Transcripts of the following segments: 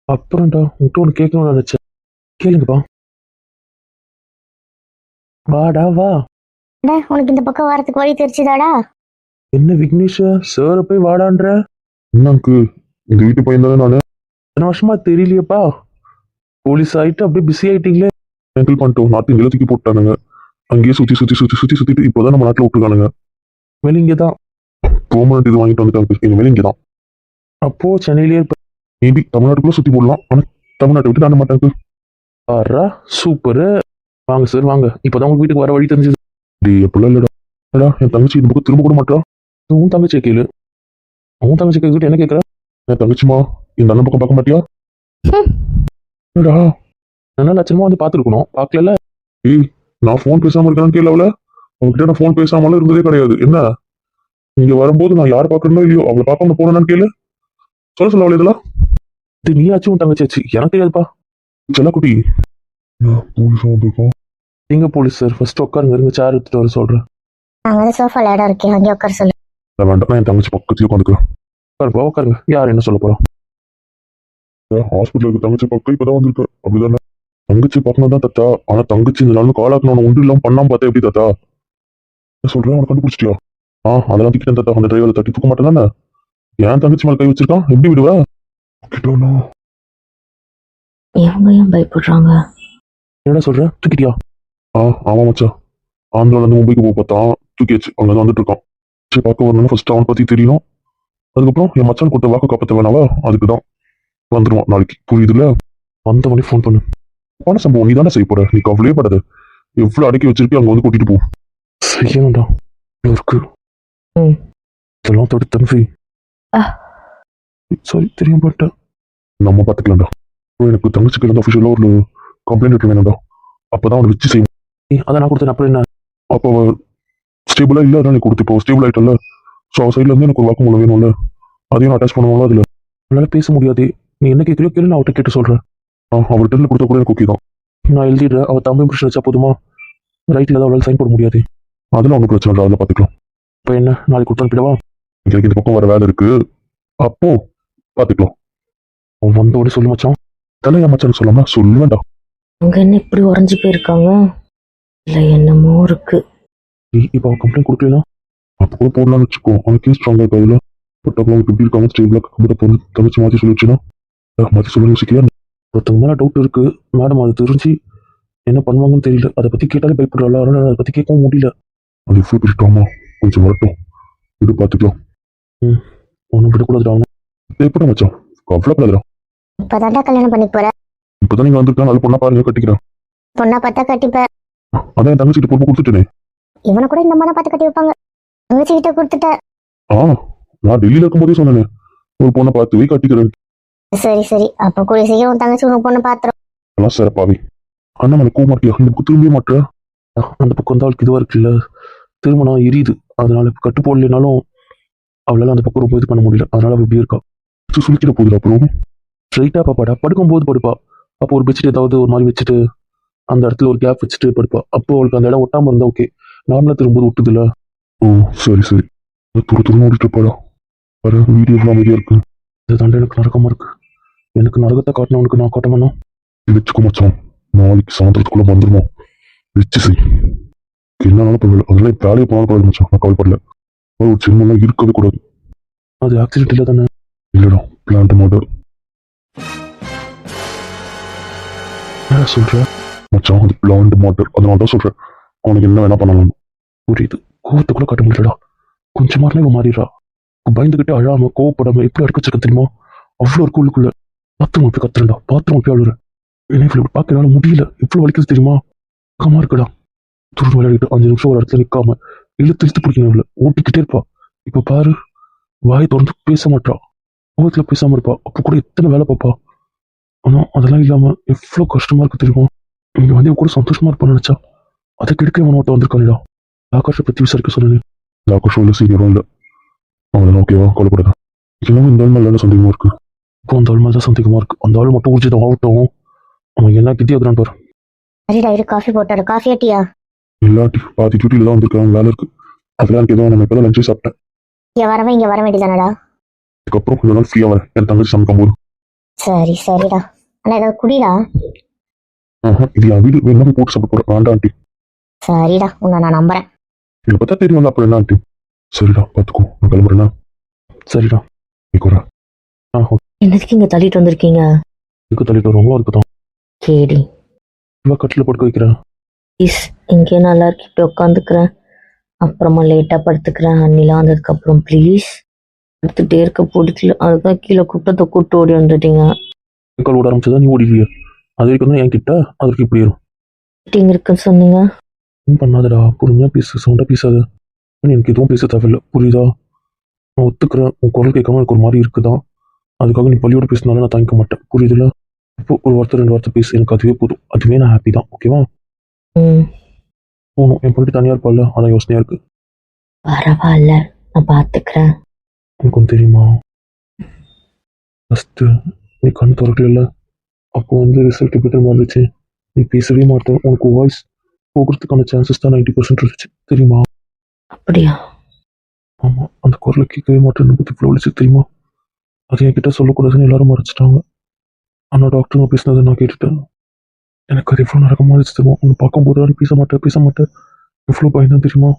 அப்புறம்டா உன்கிட்ட ஒன்று கேட்கணும்னு நினைச்சேன். கேளுங்கப்பா. வாடா வா. அட, உனக்கு இந்த பக்கம் வரத்துக்கு வழி தெரிச்சுதாடா? என்ன விக்னேஷா சாரை போய் வாடான்ற? என்னக்கு இந்த வீட்டு பையன் தானே நானு. இத்தனை வருஷமா தெரியலையப்பா. போலீஸ் ஆயிட்டு அப்படியே பிஸி ஆயிட்டீங்களே. ஹேண்டில் பண்ணிட்டோம். நாட்டு இங்கே தூக்கி போட்டானுங்க. அங்கேயே சுத்தி சுத்தி சுத்தி சுத்தி சுத்திட்டு இப்போதான் நம்ம நாட்டில் விட்டுருக்கானுங்க. வெளிங்க தான் பெர்மனன்ட் இது வாங்கிட்டு வந்துட்டாங்க. எங்க வெளிங்க தான். அப்போ சென்னையிலேயே இருப்ப. மேபி தமிழ்நாட்டுக்குள்ள சுத்தி போடலாம். ஆனா தமிழ்நாட்டை விட்டு தாண்ட மாட்டாங்க. ஆறா சூப்பரு. வாங்க சார் வாங்க. இப்போதான் உங்க வீட்டுக்கு வர வழி தெரிஞ்சது. டேய் அப்படிலாம் இல்லடா. ஏடா என் தங்கச்சி இந்த பக்கம் திரும்ப கூட மாட்டா. உன் தங்கச்சியை கேளு. உன் தங்கச்சி கேட்கிட்டு என்ன கேட்கற? என் தங்கச்சிமா இந்த அண்ணன் பக்கம் பார்க்க மாட்டியா? என்னடா நல்லா லட்சணமா வந்து பார்த்துருக்கணும். பார்க்கல. ஏய் நான் ஃபோன் பேசாம இருக்கேன்னு கேள்வி அவளை. அவங்ககிட்ட நான் ஃபோன் பேசாமலாம் இருந்ததே கிடையாது. என்ன இங்க வரும்போது நான் யார் பார்க்கறனோ இல்லையோ அவளை பார்க்காம போனேன்னு கேளு. சொல்ல அவளை இதெல்லாம். இது நீயாச்சும் உன் தங்கச்சி ஆச்சு. எனக்கு தெரியாதுப்பா. செல்லக்குட்டி எங்க போலீஸ் சார் ஃபர்ஸ்ட் உட்காருங்க. இருங்க சேர் எடுத்துட்டு வர சொல்றேன். அங்க வந்து சோஃபால இடம் இருக்கேன், அங்கே உட்கார சொல்லு. வேண்டாம் நான் என் தங்கச்சி பக்கத்துலயே உட்காந்துக்கிறேன். உட்காருப்பா உட்காருங்க. யார் என்ன சொல்ல போறோம்? ஹாஸ்பிட்டலுக்கு தங்கச்சி பக்கம் இப்பதான் வந்திருக்க. அப்படிதானே? தங்கச்சி பார்க்கணும் தான் தத்தா. ஆனா தங்கச்சி இந்த நாள் காலாக்கணும் ஒன்று இல்லாம பண்ணாம பார்த்தா எப்படி தத்தா? சொல்றேன் அவனை கண்டுபிடிச்சிட்டியா? அதெல்லாம் திக்கிட்டேன் தத்தா. அந்த டிரைவரை தட்டி தூக்க மாட்டேன் தானே. ஏன் தங்கச்சி மேல கை வச்சிருக்கான்? எப்படி விடுவா? இவங்க ஏன் பயப்படுறாங்க? என்ன சொல்ற? தூக்கிட்டியா? ஆமா மச்சா. ஆந்திரால இருந்து மும்பைக்கு போக பார்த்தா தூக்கியாச்சு. அங்கதான் வந்துட்டு இருக்கான். சரி பார்க்க வரணும்னு ஃபர்ஸ்ட் அவனை பத்தி தெரியணும். அதுக்கப்புறம் என் மச்சான் கொடுத்த வாக்கு காப்பாற்ற வேணாவா? அதுக்குதான் வந்துருவான் நாளைக்கு. புரியுதுல? வந்தவனே ஃபோன் பண்ணு. போன சம்பவம் நீ தானே செய்ய போற. நீ கவலையே படாத. எவ்வளவு அடக்கி வச்சிருக்கே அங்க வந்து கூட்டிட்டு போ. செய்யணும்டா இருக்கு. இதெல்லாம் தொட்டு தம்பி. சாரி தெரியும் பட்ட நம்ம பாத்துக்கலாம்டா. எனக்கு தங்கச்சிக்கு இருந்த அஃபிஷியலா ஒரு கம்ப்ளைண்ட் எடுக்க வேணும்டா. அப்பதான் அவனை வச்சு செய்யும். அதான் நான் கொடுத்தேன். அப்புறம் என்ன? அப்போ ஸ்டேபிளா இல்ல. அதான் நீ கொடுத்து இப்போ ஸ்டேபிள் ஆயிட்டல. ஸோ அவன் சைட்ல இருந்து எனக்கு ஒரு வாக்குமூலம் வேணும்ல. அதையும் அட்டாச் பண்ணுவாங்களா அதுல? அதனால பேச முடியாது. நீ என்ன கேட்கறியோ கேளு. நான் அவர்கிட்ட கேட்டு சொல்றேன். அவர்கிட்ட கொடுத்தா கூட எனக்கு ஓகே தான். நான் எழுதிடுறேன். அவள் தம்பி இம்ப்ரெஷன் வச்சா போதுமா? ரைட்ல தான் அவளால் சைன் போட முடியாது. அதெல்லாம் ஒன்றும் பிரச்சனை இல்லை. அதில் பார்த்துக்கலாம். இப்போ என்ன நாளைக்கு கொடுத்து அனுப்பிடவா? எனக்கு இந்த பக்கம் வர வேலை இருக்கு. அப்போ பார்த்துக்கலாம். அவன் வந்தோடனே சொல்லு மச்சான். தலையா மச்சான் சொல்லாம சொல்ல வேண்டாம். அங்க என்ன இப்படி உறைஞ்சு போயிருக்காங்க? இல்ல என்னமோ இருக்கு. இப்போ அவன் கம்ப்ளைண்ட் கொடுக்கலாம். அப்போ கூட போடலாம்னு வச்சுக்கோ. அவன் கேஸ் ஸ்ட்ராங்காக இருக்காதுல்ல. பட் அப்போ அவங்களுக்கு எப்படி இருக்காங்க ஸ்டேபிளாக கம்ப்யூட்டர் தங்கச்சி மாற்றி சொல்லி வச்சுன்னா மாற்றி சொல்ல யோசிக்கலையா? ஒருத்தவங்க மேலே டவுட் இருக்கு. மேடம் அது தெரிஞ்சு என்ன பண்ணுவாங்கன்னு தெரியல. அதை பற்றி கேட்டாலே பயப்படுறாள். அதனால அதை பற்றி கேட்கவும் முடியல. அது எவ்வளோ பிடிச்சிட்டாமா? கொஞ்சம் வரட்டும். இது பார்த்துக்கலாம். ஒன்றும் விடக்கூடாதுடா. அவனை எப்படி மச்சான் கவலைப்படாதா. இப்பதான்டா கல்யாணம் பண்ணி போற. இப்போதான் நீங்க வந்திருக்காங்க. அது பொண்ணா பாருங்க கட்டிக்கிறேன். பொண்ணா பார்த்தா கட்டிப்ப. அதான் என் தங்கச்சிட்டு பொறுப்பு கொடுத்துட்டேனே. இவனை கூட இந்த மாதிரி பார்த்து கட்டி வைப்பாங்க. தங்கச்சி கிட்ட கொடுத்துட்ட. நான் டெல்லியில இருக்கும்போதே சொன்னேன் ஒரு பொண்ணை பார்த்து போய் கட்டிக்கிறேன். சரி சரி, அப்ப கூடிய சீக்கிரம் உன் தங்கச்சி உனக்கு பொண்ணு பாத்துரும். அதெல்லாம் சிறப்பாவே. அண்ணா மேல கோவமா இருக்கியா? இந்த பக்கம் திரும்பவே மாட்டேன். அந்த பக்கம் வந்து அவளுக்கு இதுவா இருக்குல்ல, திருமணம் எரியுது. அதனால கட்டு போடலைனாலும் அவளால அந்த பக்கம் ரொம்ப இது பண்ண முடியல. அதனால அவள் இப்படி இருக்கா. சுழிக்கிற போகுது. அப்புறம் ஸ்ட்ரைட்டா பாப்பாடா. படுக்கும் போது படுப்பா. அப்போ ஒரு பெட்ஷீட் ஏதாவது ஒரு மாதிரி வச்சுட்டு அந்த இடத்துல ஒரு கேப் வச்சுட்டு படுப்பா. அப்போ அவளுக்கு அந்த இடம் ஒட்டாம இருந்தா ஓகே. நார்மலா திரும்பும்போது ஒட்டுதுல்ல. சரி சரி. துரு ஓடிட்டு இருப்பாடா. வர வீடியோ எல்லாம் அமைதியா இருக்கு. இது தாண்ட எனக்கு நரகமா இருக்கு. எனக்கு நரகத்தை காட்டினவனுக்கு நான் காட்டமானோ வச்சுக்க மச்சான். நாளைக்கு சாயந்தரத்துக்குள்ள வந்துருமா? வச்சு செய். என்னன்னாலும் பரவாயில்ல. அதெல்லாம் வேலையை போனாலும் பரவாயில்ல மச்சான். நான் கவலைப்படல. ஒரு சின்னலாம் இருக்கவே கூடாது. அது ஆக்சிடென்ட் இல்லை தானே? இல்லடா பிளான்ட் மாடல். என்ன சொல்ற மச்சான்? அது பிளான்ட் மாடல். அதனால தான் சொல்றேன். அவனுக்கு என்ன வேணா பண்ணலாம். புரியுது. கோவத்தை கூட காட்ட முடியலடா. கொஞ்சம் மாறினா இவன் மாறிடுறா. பயந்துகிட்டு அழாம கோவப்படாம எப்படி அடக்க வச்சிருக்க தெரியுமா? அவ்வளோ இருக்கு உள்ளுக்குள்ள. பாத்ரூம் போய் கத்துறா. பாத்ரூம் போய் அழுறேன். என்ன இவ்வளவு பார்க்க என்னால முடியல. எவ்வளவு வலிக்குது தெரியுமா? கமா இருக்குடா. துரு விளையாடிட்டு 5 நிமிஷம் ஒரு இடத்துல நிற்காம இழுத்து இழுத்து பிடிக்கணும். இவ்வளவு ஓட்டிக்கிட்டே இருப்பா. இப்ப பாரு வாயை திறந்து பேச மாட்டா. கோவத்துல பேசாம இருப்பா. அப்ப கூட எத்தனை வேலை பார்ப்பா. ஆனா அதெல்லாம் இல்லாம எவ்வளவு கஷ்டமா இருக்கு தெரியுமா? இங்க வந்து கூட சந்தோஷமா இருப்பான்னு நினைச்சா அதை கெடுக்க இவன் ஒருத்த வந்திருக்கானடா. ஆகாஷை பத்தி விசாரிக்க சொன்னேன். ஆகாஷம் இல்லை சீக்கிரம் இல்லை. அவன் ஓகேவா? கொலைப்படாதான். இன்னும் இந்த ஆள் மேல சந்தேகமா இருக்கு. இப்போ அந்த ஆள் மேல தான் சந்தேகமா இருக்கு. அந்த ஆள் மட்டும் உறிச்சிதான் ஆகட்டும். அவன் என்ன கிட்டே இருக்கிறான் பாரு. சரிடா, காஃபி போட்டாரு. காஃபி டீயா? இல்லாட்டி பாதி டியூட்டில தான் வந்திருக்கான். வேலை இருக்கு. அதெல்லாம் எனக்கு எதுவும் நம்ம இப்பதான் லஞ்சே சாப்பிட்டேன். இங்க வரவே வர வேண்டியதானடா. அதுக்கப்புறம் கொஞ்ச நாள் ஃப்ரீயா வரேன். என் தங்கச்சி சமைக்கும் போது சரி சரிடா. ஆனா ஏதாவது குடிடா. இது என் வீடு வேணுமா போட்டு சாப்பிட போறேன் வேண்டாம் ஆண்டி. சரிடா, உன்னை நான் நம்புறேன். இதை பார்த்தா தெரியும் அப்புறம் என்ன ஆண்டி. சரிடா பார்த்துக்கோ நான் கிளம்புறேன்னா. சரிடா நீ கூட. ஓகே. என்னதுக்கு இங்க தள்ளிட்டு வந்திருக்கீங்க? இதுக்கு தள்ளிட்டு வருவாங்களோ அதுக்கு தான். கேடி இவ கட்டில படுக்க வைக்கிறேன். ப்ளீஸ், இங்கே நல்லா இருக்கிட்டு உட்காந்துக்கிறேன். அப்புறமா லேட்டாக படுத்துக்கிறேன். அண்ணிலாம் வந்ததுக்கு அப்புறம் ப்ளீஸ். படுத்துட்டே இருக்க பிடிக்கல, அதுதான் கீழே குட்டத்தை கூட்டு ஓடி வந்துட்டீங்க. கால் ஓட ஆரம்பிச்சதா நீ ஓடிடுவிய. அது வரைக்கும் தான் என் கிட்ட அதற்கு இப்படி இருக்கும். மீட்டிங் இருக்குன்னு சொன்னீங்க. பண்ணாதடா பொறுமையா பேசு சவுண்டா பேசாத. எனக்கு எதுவும் பேச தேவையில்ல புரியுதா. நான் ஒத்துக்கிறேன் உன் குரல் கேட்காம எனக்கு ஒரு மாதிரி இருக்குதான். அதுக்காக நீ பள்ளியோட பேசினாலும் நான் தாங்கிக்க மாட்டேன் புரியுதுல. இப்போ ஒரு வார்த்தை 2 வார்த்தை பேசு எனக்கு அதுவே போதும். அதுவே நான் ஹாப்பி தான் ஓகேவா. ம் போகணும் என் பொண்ணு தனியா இருப்பாள்ல அதான் யோசனையா இருக்கு. பரவாயில்ல, நான் பார்த்துக்கிறேன். உனக்கு ஒன்று தெரியுமா, ஃபஸ்ட்டு நீ கண் திறக்கல அப்போ ரிசல்ட் எப்படி தெரியுமா இருந்துச்சு. நீ பேசவே மாட்டேன் உனக்கு வாய்ஸ் போகிறதுக்கான சான்சஸ் தான் 90% இருந்துச்சு தெரியுமா. அப்படியா? ஆமாம் அந்த குரலை கேட்கவே மாட்டேன்னு பற்றி இவ்வளோ வலிச்சு தெரியுமா. அது என்கிட்ட சொல்லக்கூடாதுன்னு எல்லாரும் மறைச்சிட்டாங்க. ஆனால் டாக்டருங்க பேசினதை நான் கேட்டுட்டேன். எனக்கு அது எவ்வளோ நரகமாக இருந்துச்சு தெரியுமா. உன்னை பார்க்கும்போது அது பேச மாட்டேன் எவ்வளோ பயந்தான் தெரியுமா.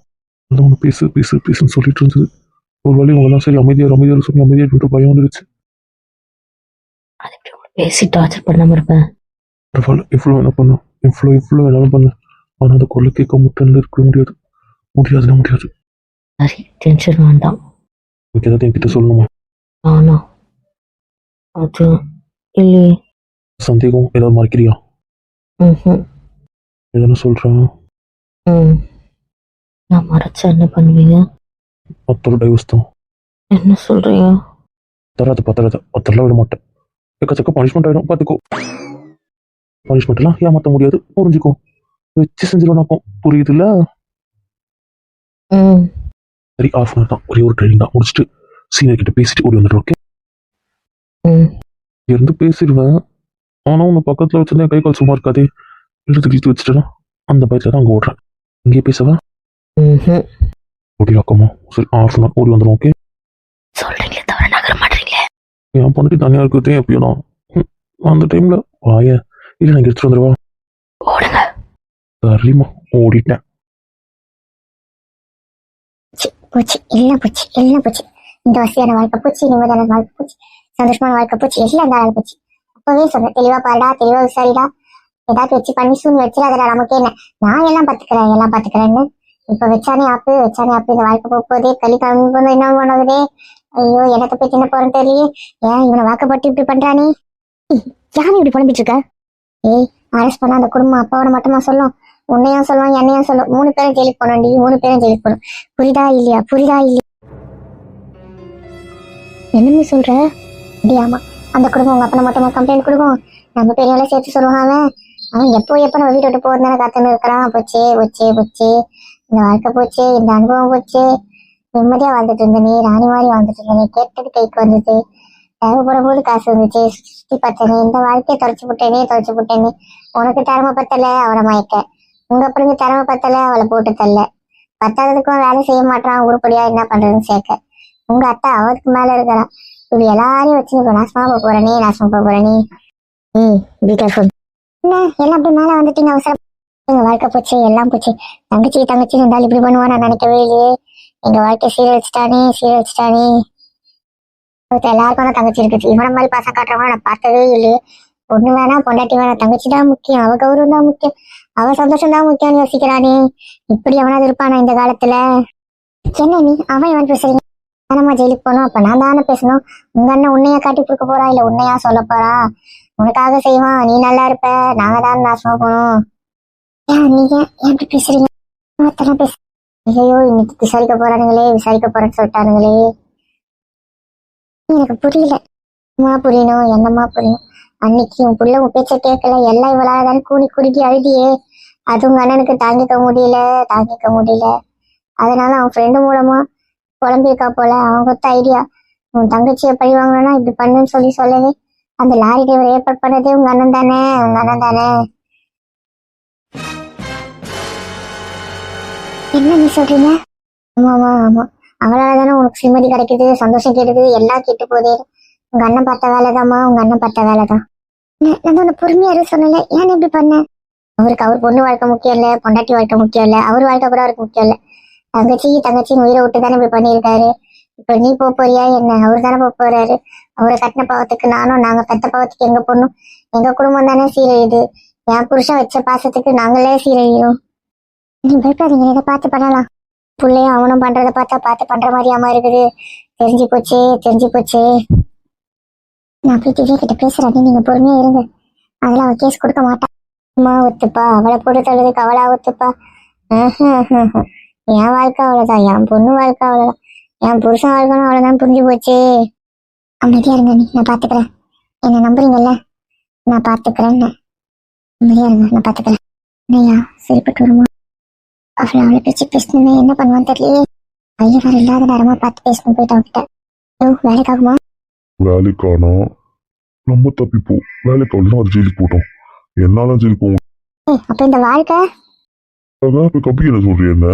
அந்த ஒன்று பேசுன்னு சொல்லிட்டு இருந்தது. ஒரு வழி உங்களாம் சரி அமைதியாக சொல்லி அமைதியாக பயம் வந்துருச்சு. அது எப்படி உங்களுக்கு பேசி டார்ச்சர் பண்ணாமல் இருப்பேன்? பரவாயில்ல எவ்வளோ என்ன பண்ண எவ்வளோ வேணாலும் பண்ண. ஆனால் அந்த குரலை கேட்க முட்டல இருக்க முடியாது. சரி, டென்ஷன் வேண்டாம். எனக்கு ஏதாவது என்கிட்ட சொல்லணுமா. ஆனா அது இல்லையே. சந்தேகம் ஏதாவது மறைக்கிறியா. ம் எதனா சொல்கிறேன். ம் நான் மறைச்சா என்ன பண்ணுவீங்க? அத்தோட டைவர்ஸ் தான். என்ன சொல்றீங்க? பத்தரெல்லாம் விட மாட்டேன். எக்கச்சக்க பனிஷ்மெண்ட் ஆகிடும் பார்த்துக்கோ. பனிஷ்மெண்ட்லாம் ஏமாற்ற முடியாது புரிஞ்சுக்கோ. வச்சு செஞ்சிடணும் புரியுதுல்ல. ம் சரி ½ hour தான் ஒரே ஒரு ட்ரைனிங் தான் முடிச்சுட்டு சீனியர் கிட்ட பேசிட்டு ஓடி வந்துடுறோம் ஓகே. ம் இருந்து பேசிடுவேன். ஆனால் உன்னை பக்கத்தில் வச்சிருந்தேன் கை கால் சும்மா இருக்காதே. எழுத்து கிழித்து வச்சுட்டேன்னா அந்த பயத்தில் தான் அங்கே ஓடுறேன். இங்கேயே பேசவா ம் ஓடி ஆக்கமா. சரி ½ hour ஓடி வந்துடும் ஓகே. சொல்றீங்களே தவிர நகர மாட்டீங்களே. என் பொண்ணுக்கு தனியாக இருக்கிறதே எப்பயோ தான். அந்த டைமில் வாய இல்லை நான் எடுத்துட்டு வந்துடுவா. ஓடுங்க. சரிம்மா ஓடிட்டேன். போச்சு எல்லாம் போச்சு. இந்த வசதியான வாழ்க்கை போச்சு, நிம்மதியான வாழ்க்கை போச்சு, சந்தோஷமான வாழ்க்கை போச்சு, எல்லாம் இந்த நாள் போச்சு. அப்பவே சொன்னேன் தெளிவா பாருடா, தெளிவா விசாரிடா, ஏதாச்சும் வச்சு பண்ணி சூன் வச்சிடாதடா, நமக்கு என்ன நான் எல்லாம் பாத்துக்கிறேன்னு இப்ப வச்சானே ஆப்பு இந்த வாழ்க்கை போதே களி கிளம்பு என்ன பண்ணுவதே. ஐயோ எனக்கு போய் சின்ன போறேன்னு தெரியலையே. ஏன் இவனை வாக்கப்பட்டு இப்படி பண்றானே. யாரும் இப்படி புலம்பிட்டு இருக்க? ஏய் அரெஸ்ட் பண்ண அந்த குடும்பம் அப்பாவோட மட்டுமா சொல்லும், உன்னையும் சொல்லுவான் என்னையும் சொல்லும். 3 பேரும் ஜெயிலுக்கு போனோம். 3 பேரும் ஜெயிலுக்கு போகணும். புரியுதா இல்லையா? என்னன்னு சொல்ற? ஆமா அந்த குடும்பம் உங்க அப்பனை மட்டுமா கம்ப்ளைண்ட் கொடுக்கும், நம்ம பெரியவளை சேர்த்து சொல்லுவான். அவன் எப்போ நம்ம வீட்டு விட்டு போறதுனால காத்துன்னு இருக்கிறான். போச்சு இந்த வாழ்க்கை போச்சு, இந்த அனுபவம் போச்சு. நிம்மதியா வாழ்ந்துட்டு இருந்த நீ ராணி மாதிரி வாழ்ந்துட்டு இருந்த நீ கேட்டது கைக்கு வந்தது. தேவைப்படும் போது காசு வந்துச்சு, சுத்தி பார்த்தனே. இந்த வாழ்க்கையை தொலைச்சு விட்டேனே. உனக்கு திறமை பத்தல அவனை மயக்க, உங்க அப்பனுக்கு திறமை பத்தல அவளை போட்டு தள்ள, பத்தாததுக்கும் வேலை செய்ய மாட்டான் உருப்படியா என்ன பண்றதுன்னு சேர்க்க. உங்க அத்தை அவருக்கு மேல இருக்கிறான். இப்படி எல்லாரையும் வச்சு இப்ப நாசமா போற நீ. Be careful. என்ன எல்லாம் அப்படி மேல வந்துட்டீங்க அவசரம். எங்க வாழ்க்கை போச்சு, எல்லாம் போச்சு. தங்கச்சி இருந்தாலும் இப்படி பண்ணுவான் நான் நினைக்கவே இல்லையே. எங்க வாழ்க்கை சீரழிச்சிட்டானே. எல்லாருக்கும் தான் தங்கச்சி இருக்குது. இவன மாதிரி பாசம் காட்டுறவங்க நான் பார்த்ததே இல்லையே. பொண்ணு வேணா பொண்டாட்டி வேணா, தங்கச்சி தான் முக்கியம், அவ கௌரவம் தான் முக்கியம், அவ சந்தோஷம் தான் முக்கியம்னு யோசிக்கிறானே. இப்படி அவனாவது இருப்பானா இந்த காலத்துல? என்ன நீ அவன் இவன் பேசுறீங்க? நம்ம ஜெயிலுக்கு போனோம், அப்ப நான் தானே பேசணும். உங்க அண்ணன் உன்னையா காட்டி கொடுக்க போறா இல்ல உன்னையா சொல்ல போறா? உனக்காக செய்வான், நீ நல்லா இருப்ப, நாங்க தான் நாசமா போனோம். நீங்க ஏன் இப்படி பேசுறீங்க? பேச ஐயோ இன்னைக்கு விசாரிக்க போறேன்னு சொல்லிட்டானுங்களே. எனக்கு புரியல. என்னம்மா புரியணும். அன்னைக்கு உன் புள்ள உன் பேச்ச கேட்கல, எல்லாம் இவளாலதான் கூடி குறுக்கி அழுதியே. அது உங்க அண்ணனுக்கு தாங்கிக்க முடியல. அதனால அவன் ஃப்ரெண்டு மூலமா குழம்பிருக்கா போல. அவன் கொத்த ஐடியா, உன் தங்கச்சியை பழி வாங்கணும்னா இப்படி பண்ணுன்னு சொல்லவே அந்த லாரி டிரைவர் ஏற்பாடு பண்ணதே உங்க அண்ணன் தானே. என்ன நீ சொல்றீங்க? ஆமா அவளால தானே உனக்கு சிம்மதி கிடைக்குது, சந்தோஷம் கேட்டுது, எல்லாம் கேட்டு போதே. உங்க அண்ணன் பார்த்த வேலைதாம்மா, உங்க அண்ணன் பார்த்த வேலைதான். நான் ஒண்ணு பொறுமையா சொன்னல, ஏன் இப்படி பண்ண? அவருக்கு அவர் பொண்ணு வாழ்க்கை முக்கியம் இல்ல, பொண்டாட்டி வாழ்க்கை முக்கியம் இல்ல, அவர் வாழ்க்கை கூட அவருக்கு முக்கியம் இல்ல. தங்கச்சின்னு உயிரை விட்டு தானே இப்படி பண்ணியிருக்காரு. இப்ப நீ போறியா என்ன? அவரு தானே போறாரு. அவரை கட்டின பாவத்துக்கு நானும், நாங்க பெத்த பாவத்துக்கு எங்க பொண்ணும், எங்க குடும்பம் தானே சீரழியுது. என் புருஷன் வச்ச பாசத்துக்கு நாங்களே சீரழியும். நீ பயப்படாதீங்க, இதை பார்த்து பண்ணலாம். புள்ளையும் அவனும் பண்றத பார்த்தா பார்த்து பண்ற மாதிரியாமா இருக்குது. தெரிஞ்சு போச்சு. நான் போய் திவ்யா கிட்ட பேசுறேன், நீங்க பொறுமையா இருங்க. அதெல்லாம் அவ கேஸ் கொடுக்க மாட்டான். அம்மா ஒத்துப்பா, அவளை போட்டு தள்ளுறதுக்கு அவளா ஒத்துப்பா? என் வாழ்க்கை அவ்வளவுதான், என் பொண்ணு வாழ்க்கை அவ்வளவுதான், என் புருஷன் வாழ்க்கைன்னு அவ்வளவுதான். புரிஞ்சு போச்சு. அமைதியா இருங்க, நான் பாத்துக்கிறேன். என்ன நம்புறீங்கல்ல? நான் பாத்துக்கிறேன். அமைதியா இருங்க, நான் பாத்துக்கிறேன். இல்லையா சரிப்பட்டு வருமா? அவளை பேச்சு பேசணுமே, என்ன பண்ணுவான்னு தெரியலையே. ஐயா வேற இல்லாத நேரமா பார்த்து பேசணும் போயிட்டு அவகிட்ட. வேலைக்காகுமா? வேலைக்கானா நம்ம தப்பிப்போம், வேலைக்காகலாம் அது ஜெயிலுக்கு போட்டோம். என்னால ஜெயிலுக்கு போவோம். அப்ப இந்த வாழ்க்கை இப்ப கப்பி என்ன சொல்றேன்? என்ன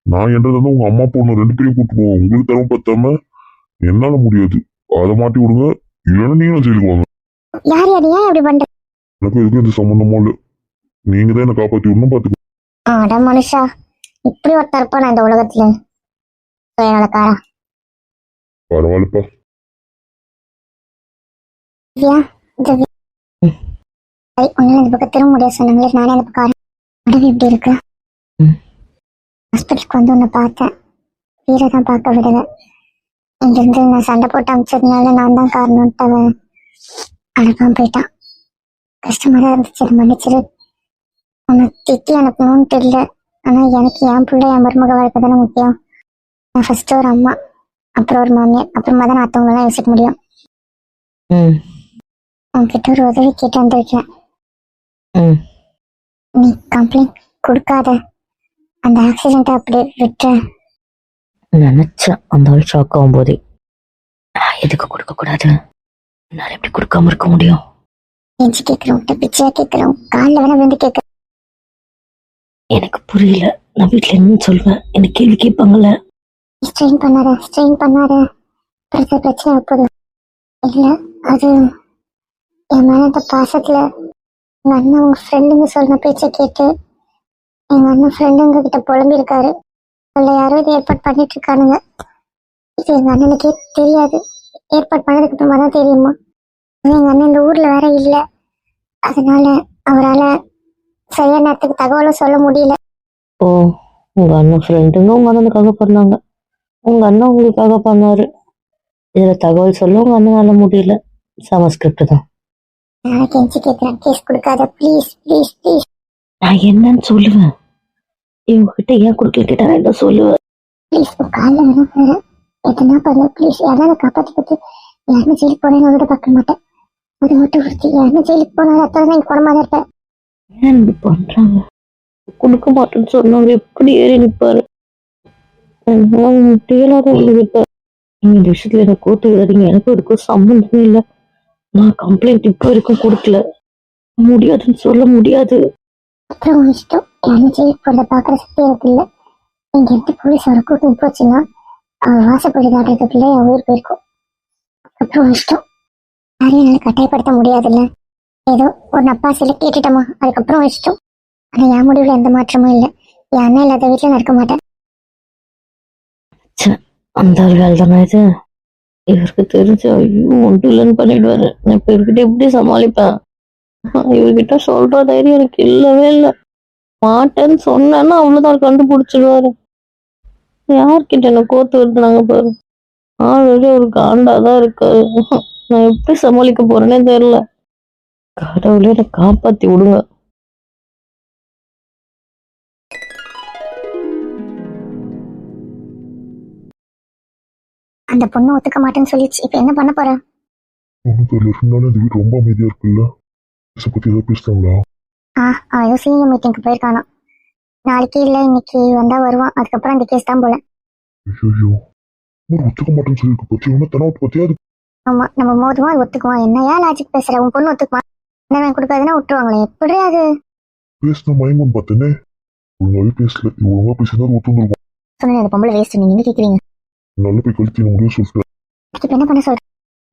நான் என்றது வந்து உங்க அம்மா பொண்ணு 2 பேரையும் கூட்டு போவோம். உங்களுக்கு தரம் பத்தாம என்னால முடியாது. அதை மாட்டி விடுங்க, இல்லைன்னா நீங்களும் ஜெயிலுக்கு வாங்க. யார் ஏன் அப்படி பண்ற? எனக்கு எதுக்கும் எந்த சம்பந்தமும் இல்லை. நீங்க தான் என்ன காப்பாத்தி விடணும், பாத்துக்கோ. அட மனுஷா, இப்படி ஒருத்தர் இருப்பானா இந்த உலகத்துல? சுயநலக்காரா. பரவாயில்லப்பா. ஒன்னும் இந்த பக்கம் திரும்ப முடியாது சொன்னாங்களே, நானே அந்த பக்கம் உடனே இப்படி இருக்கு. ஹாஸ்பிட்டலுக்கு வந்து உன்னை பார்த்தேன், வீரை தான் பார்க்க விடல. இங்கிருந்து நான் சண்டை போட்டு அமிச்சதுனால நான் தான் காரணம்ட்டவன் அனுப்பாம போயிட்டான். கஷ்டமா தான் இருந்துச்சு, அதை மன்னிச்சிரு. உன்னை திட்டி அனுப்பணும்னு தெரியல, ஆனா எனக்கு என் பிள்ளை என் மருமக வாழ்க்கை தானே முக்கியம். நான் ஃபர்ஸ்ட் ஒரு அம்மா, அப்புறம் ஒரு மாமியார், அப்புறமா தான் மற்றவங்களாம் யோசிக்க முடியும். உன்கிட்ட ஒரு உதவி கேட்டு வந்திருக்கேன். நீ கம்ப்ளைண்ட் கொடுக்காத, அந்த ஆக்சிடென்ட் அப்படியே விட்டு. நினைச்சேன் அந்த ஆள் ஷாக் ஆகும் போதே, நான் எதுக்கு கொடுக்க கூடாது? என்னால எப்படி கொடுக்காம இருக்க முடியும்? எஞ்சி கேட்கிறோம், பிச்சையா கேட்கிறோம், காலில் வேணா விழுந்து கேட்கிறோம். எனக்கு புரியல. நான் வீட்டுல என்ன சொல்வேன்? என்ன கேள்வி கேட்பாங்கல்ல. ஸ்ட்ரெயின் பண்ணாத பிரச்சனை போதும். இல்ல அது என் மேல இந்த பாசத்துல எங்க அண்ணன் உங்க ஃப்ரெண்டுங்க சொன்ன பேச்சை கேட்டு எங்க அண்ணன் ஃப்ரெண்டுங்க கிட்ட புலம்பி இருக்காரு. அதுல யாரோ இது ஏற்பாடு பண்ணிட்டு இருக்கானுங்க. இது எங்க அண்ணனுக்கே தெரியாது. ஏற்பாடு பண்ணதுக்கு அப்புறமா தான் தெரியுமா. எங்க அண்ணன் இந்த ஊர்ல வேற இல்ல, அதனால அவரால் சரியான நேரத்துக்கு தகவலும் சொல்ல முடியல. ஓ, உங்க அண்ணன் ஃப்ரெண்டுங்க உங்க அண்ணனுக்காக பண்ணாங்க, உங்க அண்ணன் உங்களுக்காக பண்ணாரு. இதுல தகவல் சொல்ல உங்க அண்ணனால முடியல. சமஸ்கிரிப்ட் தான். நாளைக்கு எஞ்சி கேட்கிறேன், கேஸ் கொடுக்காத ப்ளீஸ் ப்ளீஸ் ப்ளீஸ். நான் என்னன்னு சொல்லுவேன்? இவங்க கிட்ட ஏன் கொடுக்க கேட்டா என்ன சொல்லுவேன்? ப்ளீஸ் காலில் வேணும் வேற எதுனா பண்ணல ப்ளீஸ். யாராவது காப்பாற்றி பற்றி யாருன்னு ஜெயிலுக்கு போனேன்னு விட பார்க்க மாட்டேன். அது மட்டும் கொடுத்து யாருன்னு ஜெயிலுக்கு போனாலும் அத்தனை தான் இங்கே குணமாக இருப்பேன். ஏன் இப்படி பண்றாங்க? கொடுக்க மாட்டேன்னு சொன்னவங்க எப்படி ஏறி நிற்பாரு? முடியலாத இருப்பாரு. நீங்க இந்த விஷயத்துல என்ன கோத்து விடாதீங்க, எனக்கு இருக்கும் சம்பந்தமே இல்லை. நான் கம்ப்ளைண்ட் இப்போ வரைக்கும் கொடுக்கல, முடியாதுன்னு சொல்ல முடியாது. அப்புறம் இஷ்டம், யாரும் ஜெயிலுக்கு போகிறத பார்க்குற சக்தி எனக்கு இல்லை. இங்கே எடுத்து போலீஸ் அவரை கூட்டிட்டு போச்சுன்னா அவன் வாசப்படி காட்டுறதுக்குள்ளே என் உயிர் போயிருக்கும். அப்புறம் இஷ்டம், யாரையும் என்னால் கட்டாயப்படுத்த முடியாதுல்ல. ஏதோ ஒரு நப்பாசையில் கேட்டுட்டோமா, அதுக்கப்புறம் இஷ்டம். ஆனால் என் முடிவில் எந்த மாற்றமும் இல்லை. என் அண்ணன் இல்லாத வீட்டில் நான் இருக்க மாட்டேன். அந்த ஆள் வேலை தானே இது? இவருக்கு தெரிஞ்சு ஐயோ ஒன்றும் இல்லைன்னு பண்ணிடுவாரு. நான் இப்ப இவர்கிட்ட எப்படி சமாளிப்பேன்? இவர்கிட்ட சொல்ற தைரியம் எனக்கு இல்லவே இல்லை. மாட்டேன்னு சொன்னேன்னா அவ்வளவுதான், கண்டுபிடிச்சிடுவாரு. யார்கிட்ட என்ன கோத்து விட்டுனாங்க பாரு. ஆல்ரெடி ஒரு காண்டாதான் இருக்காரு. நான் எப்படி சமாளிக்க போறேன்னே தெரியல. கடவுளே என்னை காப்பாத்தி விடுங்க. அந்த பொண்ணு ஒத்துக்க மாட்டேன்னு சொல்லிச்சு. இப்போ என்ன பண்ண போற? ஒன்றும் தெரியல, இருந்தாலும் இந்த வீடு ரொம்ப அமைதியா இருக்குல்ல. இதை பத்தி ஏதாவது பேசுறாங்களா? அவன் ஏதோ சீனியர் மீட்டிங்க்கு போயிருக்கானா. நாளைக்கு இல்லை இன்னைக்கு வந்தா வருவான். அதுக்கப்புறம் அந்த கேஸ் தான் போல. ஐயோ, ஒத்துக்க மாட்டேன்னு சொல்லிருக்கு பத்தி ஒன்னும் தனவட்டு பத்தியா? அது ஆமா, நம்ம மோதுவோம், அது ஒத்துக்குவான். என்ன ஏன் லாஜிக் பேசுற? உன் பொண்ணு ஒத்துக்குவான். என்ன கொடுக்காதுன்னா விட்டுருவாங்களே, எப்படி அது? பேசின மயங்கன்னு பார்த்தேனே, ஒழுங்காவே பேசல. ஒழுங்கா பேசினா ஒத்துந்துருக்கும். சொன்னேன் அந்த பொம்பளை வேஸ்ட், நீங்க கேக்குறீங்க. நல்ல போய் கழிச்சு முடியும் சொல்லிட்டு இப்போ என்ன பண்ண சொல்ற?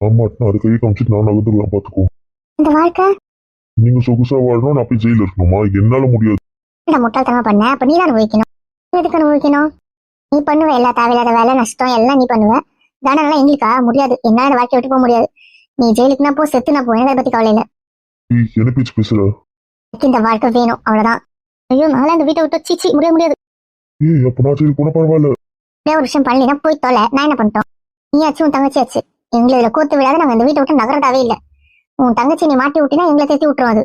ஆமாட்டினா அது கையை காமிச்சிட்டு நான் நகர்ந்துருவேன் பார்த்துக்கோ. இந்த வாழ்க்கை நீங்க சொகுசா வாழணும், நான் போய் ஜெயில இருக்கணுமா? என்னால முடியாது. நான் முட்டாள்தனமா பண்ண, அப்ப நீ தான் அனுபவிக்கணும். நீ எதுக்கு அனுபவிக்கணும்? நீ பண்ணுவ எல்லா தேவையில்லாத வேலை, நஷ்டம் எல்லாம் நீ பண்ணுவ. தண்டனை எங்களுக்கா? முடியாது. என்னால இந்த வாழ்க்கைய விட்டு போக முடியாது. நீ ஜெயிலுக்குனா போ, செத்துனா போ, எனக்கு அதை பத்தி கவலை இல்லை. ஏய், என்ன பேச்சு பேசுற? எனக்கு இந்த வாழ்க்கை வேணும், அவ்வளவுதான். ஐயோ, நாளை இந்த வீட்டை விட்டு சீச்சி முடியாது. ஏய், அப்ப நான் ஜெயிலுக்கு போனா பரவாயில்ல. இதே ஒரு விஷயம் பண்ணலைன்னா போய் தொலை. நான் என்ன பண்ணிட்டோம்? நீயாச்சும் உன் தங்கச்சியாச்சு. எங்களை இதுல கோத்து விடாத நாங்க இந்த வீட்டை விட்டு நகரதாவே இல்லை. உன் தங்கச்சி நீ மாட்டி விட்டினா எங்களை தேத்தி விட்டுரும். அது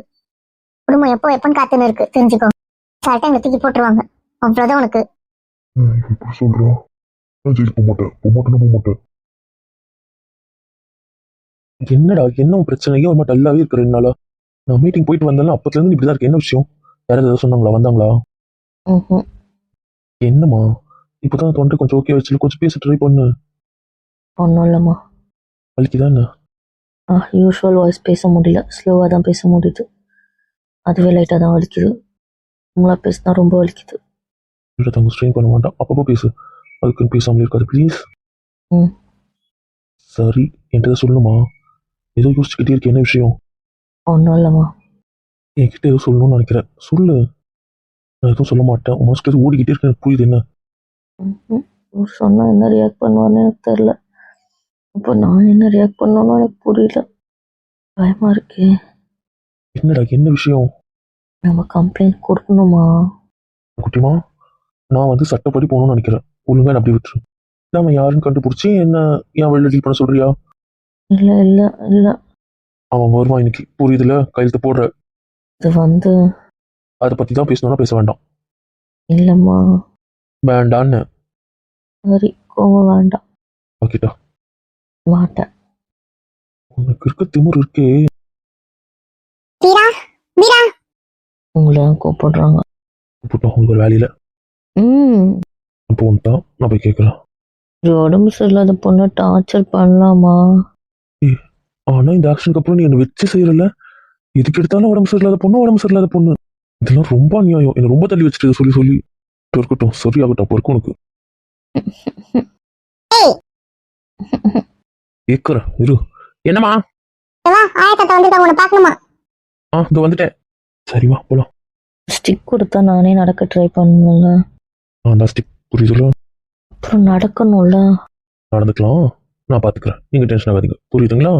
குடும்பம் எப்போன்னு காத்துன்னு இருக்கு, தெரிஞ்சுக்கோ. கரெக்டா எங்களை தூக்கி போட்டுருவாங்க. அவ்வளவுதான் உனக்கு. இப்படி சொல்றா? நான் ஜெயிலுக்கு போக மாட்டேன். என்னடா என்ன பிரச்சனையோ ஒரு மாதிரி டல்லாவே இருக்கிற என்னால. நான் மீட்டிங் போயிட்டு வந்தாலும் அப்பத்துல இருந்து இப்படிதான் இருக்கு. என்ன விஷயம்? யாராவது ஏதாவது சொன்னாங்களா? வந்தாங்களா? என்னம்மா இப்பதான் தொண்டை கொஞ்சம் ஓகே வச்சு கொஞ்சம் பேச ட்ரை பண்ணு. ஒன்றும் இல்லைம்மா. வலிக்குதா என்ன? யூஸ்வல் வாய்ஸ் பேச முடியல, ஸ்லோவாக தான் பேச முடியுது. அதுவே லைட்டாக தான் வலிக்குது. உங்களா பேசினா ரொம்ப வலிக்குது. தங்க ஸ்ட்ரெயின் பண்ண வேண்டாம், அப்பப்போ பேசு. அதுக்குன்னு பேசாமலே இருக்காது ப்ளீஸ். ம். சரி, என்கிட்ட சொல்லணுமா? ஏதோ யோசிச்சுக்கிட்டே இருக்கு, என்ன விஷயம்? ஒன்றும் இல்லைம்மா. என்கிட்ட ஏதோ சொல்லணும்னு நினைக்கிறேன், சொல்லு. நான் எதுவும் சொல்ல மாட்டேன், உன் மனசுக்கு எதுவும் ஓடிக்கிட்டே இருக்கு, எனக்கு புரியுது. என்ன சொன்னால் என்ன ரியாக்ட் பண்ணுவான்னு எனக்கு தெரில. இப்போ நான் என்ன ரியாக்ட் பண்ணணும்னு எனக்கு புரியல. பயமாக இருக்கு. என்னடா என்ன விஷயம்? நம்ம கம்ப்ளைண்ட் கொடுக்கணுமா? குட்டிமா, நான் வந்து சட்டப்படி போகணும்னு நினைக்கிறேன். ஒழுங்கா என்ன அப்படி விட்டுரு. நாம யாருன்னு கண்டுபிடிச்சி என்ன ஏன் வெளில டீல் பண்ண சொல்றியா? இல்லை இல்லை இல்லை. அவன் வருவான் இன்னைக்கு, புரியுதுல? கையெழுத்து போடுற. இது வந்து அதை பத்தி தான் பேசணும்னா பேச வேண்டாம். இல்லைம்மா. வேண்டான்னு. சரி, கோவம் வேண்டாம். ஓகேட்டா, மாட்டேன். உனக்கு இருக்க திமிரு இருக்கே. வீரா, வீரா, உங்களை கூப்பிடுறாங்க. கூப்பிட்டோம் உங்களுக்கு ஒரு வேலையில. அப்போ வந்துட்டா நான் போய் கேட்கறேன். உடம்பு சரியில்லாத பொண்ணை டார்ச்சர் பண்ணலாமா? ஆனா இந்த ஆக்ஷனுக்கு அப்புறம் நீ என்ன வச்சு செய்யறல. எதுக்கு எடுத்தாலும் உடம்பு சரியில்லாத பொண்ணு. இதெல்லாம் ரொம்ப அநியாயம். என்ன ரொம்ப தள்ளி வச்சுட்டு சொல்லி சொல்லி இருக்கட்டும், சரியாகட்டும். அப்போ இருக்கும் உனக்கு. கேட்கறேன் இரு. என்னம்மா? ஆயக்கத்தை வந்துட்டு உன்னை பார்க்கணுமா? இதோ வந்துட்டேன். சரிம்மா போலாம். ஸ்டிக் கொடுத்தா நானே நடக்க ட்ரை பண்ணணும்ல. அந்த ஸ்டிக் புரியுதுல? அப்புறம் நடக்கணும்ல. நடந்துக்கலாம், நான் பாத்துக்கிறேன். நீங்க டென்ஷன் ஆகாதீங்க, புரியுதுங்களா?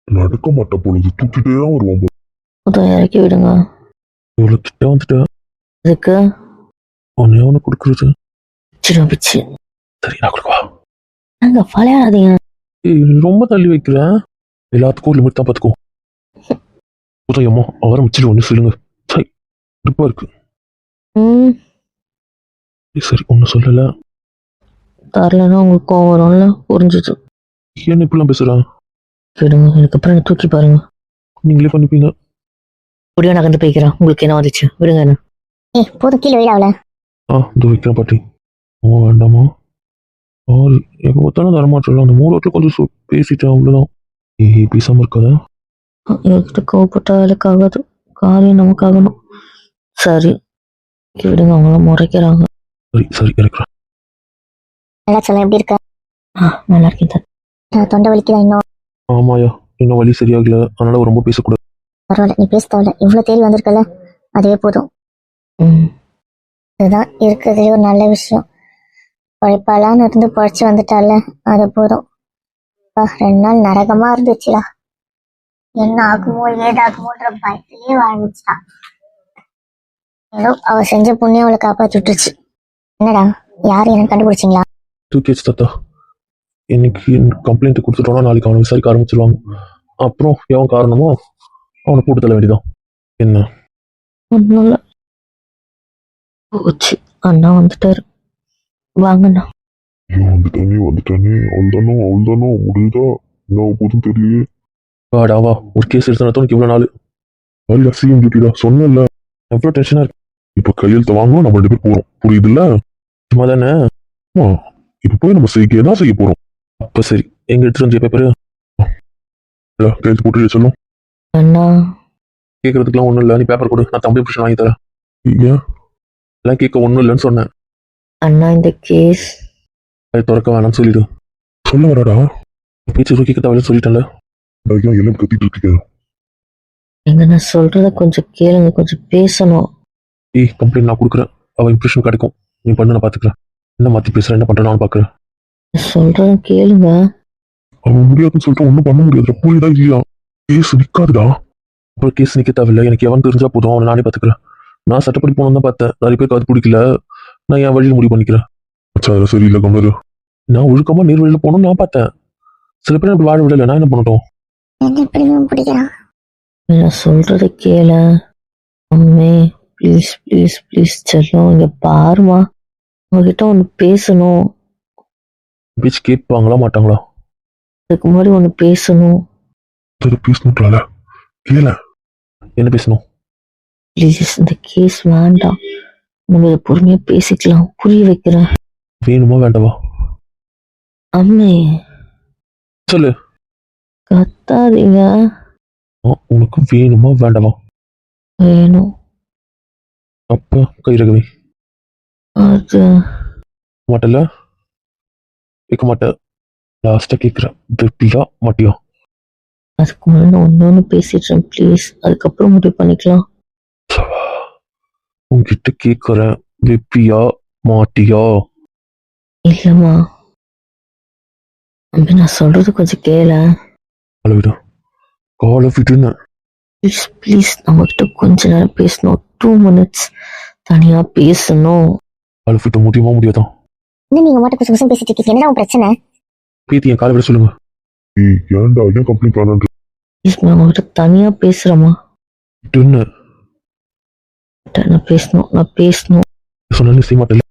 நடக்க மாட்டேன் பொழுது தூக்கிட்டே தான் வருவான். அதான் இறக்கி விடுங்க. இவ்வளவு கிட்ட வந்துட்டு இதுக்கு ஒன்னு கொடுக்குறது. பிச்சு. சரி, நான் கொடுக்கவா? நாங்க விளையாடாதீங்க. ரொம்ப தள்ளி வைக்கிறேன். எல்லாத்துக்கும் ஒரு லிமிட் தான் பார்த்துக்கோ. உதயமா ஆரம்பிச்சிட்டு ஒன்று சொல்லுங்க. சரி, இருப்பா இருக்கு. சரி, ஒன்றும் சொல்லல. தரலன்னா உங்களுக்கு கோவம் வரும்ல, புரிஞ்சிச்சு. என்ன இப்படிலாம் பேசுறேன்? விடுங்க, இதுக்கப்புறம் என்ன தூக்கி பாருங்க. நீங்களே பண்ணிப்பீங்க. முடியா நகர்ந்து போய்க்கிறேன். உங்களுக்கு என்ன வந்துச்சு? விடுங்க என்ன. போதும், கீழே விழாவல. இதோ வைக்கிறேன் பாட்டி. வேண்டாமா? எப்போ பார்த்தாலும் தரமாட்டல. அந்த மூணு கொஞ்சம் பேசிட்டேன், அவ்வளோதான். பேசாம இருக்காத. என்கிட்ட கோவப்பட்ட வேலைக்கு ஆகாது. காரியம் நமக்கு ஆகணும். சரி விடுங்க, அவங்கள முறைக்கிறாங்க. சரி இருக்கிறேன். நல்லா சொல்ல, எப்படி இருக்க? நல்லா இருக்கேன். தொண்டை வலிக்குதா இன்னும்? ஆமாயா, இன்னும் வலி சரியாகல, அதனால ரொம்ப பேசக்கூடாது. பரவாயில்ல, நீ பேச தேவையில்ல. இவ்வளவு தேடி வந்திருக்கல, அதுவே போதும். இதுதான் இருக்கிறதுலே ஒரு நல்ல விஷயம். பழைப்பாலான்னு இருந்து பழைச்சு வந்துட்டால, அது போதும். 2 நாள் நரகமா இருந்துச்சுடா. என்ன ஆகுமோ ஏதாகுமோன்ற பயத்திலேயே வாழ்ந்துச்சா. ஏதோ அவ செஞ்ச புண்ணியம் அவளை காப்பாத்தி விட்டுருச்சு. என்னடா, யாரு என்ன கண்டுபிடிச்சிங்களா? தூக்கியாச்சு தாத்தா. இன்னைக்கு கம்ப்ளைண்ட் கொடுத்துட்டோம்னா நாளைக்கு அவனை விசாரிக்க ஆரம்பிச்சிருவாங்க. அப்புறம் எவன் காரணமோ அவனை போட்டு தள்ள வேண்டியதான். என்ன ஒன்றும் இல்லை, போச்சு. அண்ணா வந்துட்டாரு. வாங்கண்ணா. வந்துட்டானே அவள்தானோ முடியுதா? என்ன போதும் தெரியலையே. வாடாவா, ஒரு கேஸ் எடுத்தா இவ்வளவு நாள் அல்ல. சிஎம் டியூட்டிடா, சொன்னல. எவ்வளவு டென்ஷனா இருக்கு. இப்ப கையெழுத்து வாங்கணும், நம்ம 2 பேர் போறோம், புரியுதுல்ல? சும்மா தானே. இப்ப போய் நம்ம தான் செய்ய போறோம். அப்ப சரி, எங்க எடுத்துட்டு வந்து பேப்பரு கையெழுத்து போட்டு சொல்லும். அண்ணா கேட்கறதுக்குலாம் ஒண்ணும் இல்ல. நீ பேப்பர் கொடு, நான் தம்பி புருஷன் வாங்கி தரேன். ஏன் எல்லாம் கேட்க ஒண்ணும் இல்லைன்னு சொன்னேன். அண்ணா, இந்த கேஸ் அதை திறக்க வேணாம்னு சொல்லிடு. சொல்ல வராடா பேச்சு எதுவும் கேட்க தேவையில்ல சொல்லிட்டேன்ல. ஐயா என்ன கத்திட்டு இருக்கீங்க? எங்க நான் சொல்றத கொஞ்சம் கேளுங்க, கொஞ்சம் பேசணும். ஏய் கம்ப்ளைண்ட் நான் கொடுக்குறேன், அவள் இம்ப்ரெஷன் கிடைக்கும். நீ பண்ணு, நான் பார்த்துக்கிறேன். என்ன மாற்றி பேசுகிறேன், என்ன பண்ணுறேன் நான் பார்க்குறேன். சொல்றத கேளுங்க. அவன் முடியாதுன்னு சொல்லிட்டு ஒன்றும் பண்ண முடியாது. புரியுதா இல்லையா? கேஸ் நிற்காதுடா. அப்புறம் கேஸ் நிற்க தேவையில்லை, எனக்கு எவன் தெரிஞ்சா போதும், அவனை நானே பார்த்துக்கிறேன். நான் சட்டப்படி போகணுன்னு தான் பார்த்தேன், நிறைய பேருக்கு அது பிடிக்கல. நான் என் வழியில் முடிவு பண்ணிக்கிறேன். அதெல்லாம் சரியில்லை கம்மரு. நான் ஒழுக்கமாக நேர் வழியில் போகணும்னு நான் பார்த்தேன். சில பேர் அப்படி வாழ விடலை, நான் என்ன பண்ணட்டும்? என்ன எப்படிமே பிடிக்கிறான். நான் சொல்றத கேள அம்மே, ப்ளீஸ் ப்ளீஸ் ப்ளீஸ் செல்லம், இங்க பாருமா, உங்ககிட்ட ஒன்று பேசணும். பேச்சு கேட்பாங்களா மாட்டாங்களா? அதுக்கு முன்னாடி ஒன்று பேசணும். பேசணுன்றால கேள. என்ன பேசணும்? ப்ளீஸ், இந்த கேஸ் வேண்டாம், நம்ம இதை பொறுமையா பேசிக்கலாம், புரிய வைக்கிறேன். வேணுமா வேண்டாவா? அம்மே சொல்லு. கத்தாதீங்க. உனக்கு வேணுமா வேண்டாவா? வேணும். அப்ப கைரகவி அது மாட்டல, வைக்க மாட்டேன். லாஸ்டா கேட்குறேன், வெப்பியா மாட்டியா? அதுக்கு முன்னாடி நான் ஒன்று பேசிடுறேன் ப்ளீஸ், அதுக்கப்புறம் முடிவு பண்ணிக்கலாம். உன்கிட்ட கேட்குறேன், வெப்பியா மாட்டியா? இல்லைம்மா அம்பி, நான் சொல்றது கொஞ்சம் கேள. அளவிட காலை விட்டுன்னு. ப்ளீஸ் ப்ளீஸ், நம்மகிட்ட கொஞ்ச நேரம் பேசணும், 2 minutes தனியா பேசணும். காலை விட்டு முடியுமா முடியாதான்? என்ன நீங்க மட்டும் குசு குசுன்னு பேசிட்டு இருக்கீங்க, என்னடா உன் பிரச்சனை? பேத்தி என் காலை விட சொல்லுங்க. ஏன்டா ஏன் கம்ப்ளைண்ட் பண்ணான்னு? ப்ளீஸ், நான் உங்ககிட்ட தனியா பேசுறேம்மா. நான் பேசணும் சொன்னாலும் செய்ய மாட்டேன்.